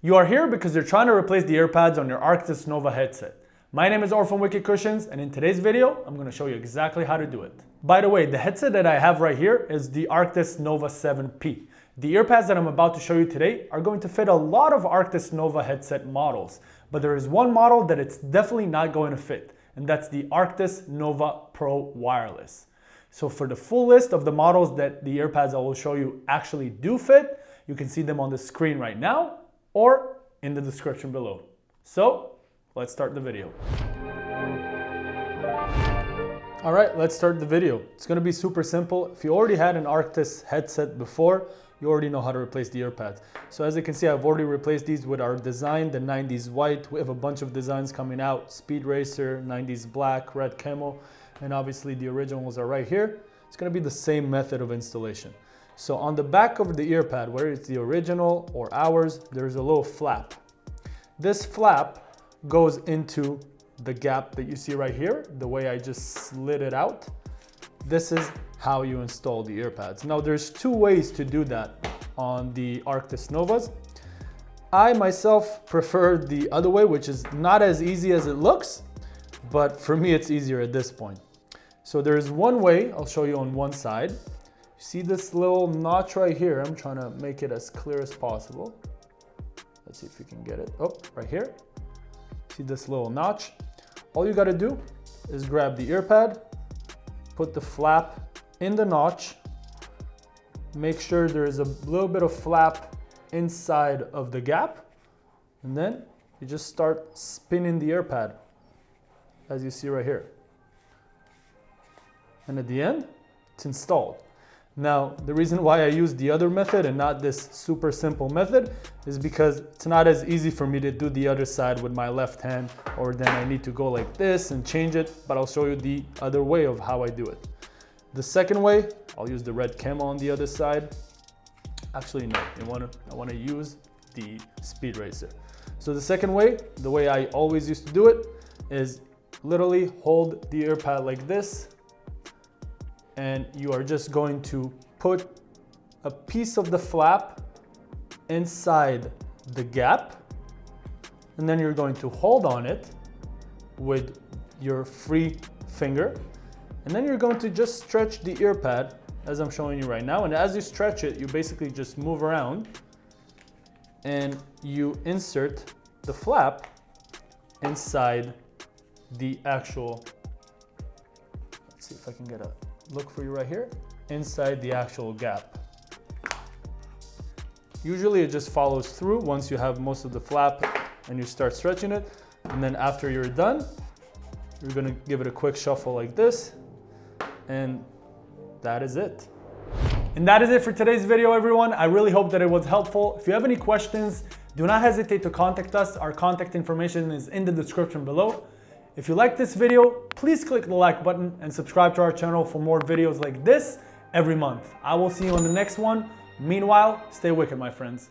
You are here because you're trying to replace the Earpads on your Arctis Nova headset. My name is Or from Wicked Cushions, and in today's video, I'm going to show you exactly how to do it. By the way, the headset that I have right here is the Arctis Nova 7P. The Earpads that I'm about to show you today are going to fit a lot of Arctis Nova headset models, but there is one model that it's definitely not going to fit, and that's the Arctis Nova Pro Wireless. So for the full list of the models that the Earpads I will show you actually do fit, you can see them on the screen right now or in the description below. So let's start the video. All right, let's start the video. It's gonna be super simple. If you already had an Arctis headset before, you already know how to replace the Earpads. So as you can see, I've already replaced these with our design, the 90s white. We have a bunch of designs coming out, Speed Racer, 90s black, red camo, and obviously the originals are right here. It's gonna be the same method of installation. So on the back of the Earpad, whether it's the original or ours, there's a little flap. This flap goes into the gap that you see right here, the way I just slid it out. This is how you install the Earpads. Now there's two ways to do that on the Arctis Novas. I myself prefer the other way, which is not as easy as it looks, but for me it's easier at this point. So there's one way, I'll show you on one side. See this little notch right here? I'm trying to make it as clear as possible. Let's see if you can get it. Oh, right here. See this little notch? All you gotta do is grab the Earpad, put the flap in the notch, make sure there's a little bit of flap inside of the gap, and then you just start spinning the Earpad, as you see right here. And at the end, it's installed. Now, the reason why I use the other method and not this super simple method is because it's not as easy for me to do the other side with my left hand, or then I need to go like this and change it, but I'll show you the other way of how I do it. The second way, I'll use the red camo on the other side. Actually, no, I wanna use the Speed Racer. So the second way, the way I always used to do it, is literally hold the Earpad like this, and you are just going to put a piece of the flap inside the gap, and then you're going to hold on it with your free finger, and then you're going to just stretch the Earpad as I'm showing you right now. And as you stretch it, you basically just move around and you insert the flap inside the actual, let's see if I can get a look for you right here, inside the actual gap. Usually it just follows through once you have most of the flap and you start stretching it. And then after you're done, you're gonna give it a quick shuffle like this, and that is it. And that is it for today's video, everyone. I really hope that it was helpful. If you have any questions, do not hesitate to contact us. Our contact information is in the description below. If you like this video, please click the like button and subscribe to our channel for more videos like this every month. I will see you on the next one. Meanwhile, stay wicked, my friends.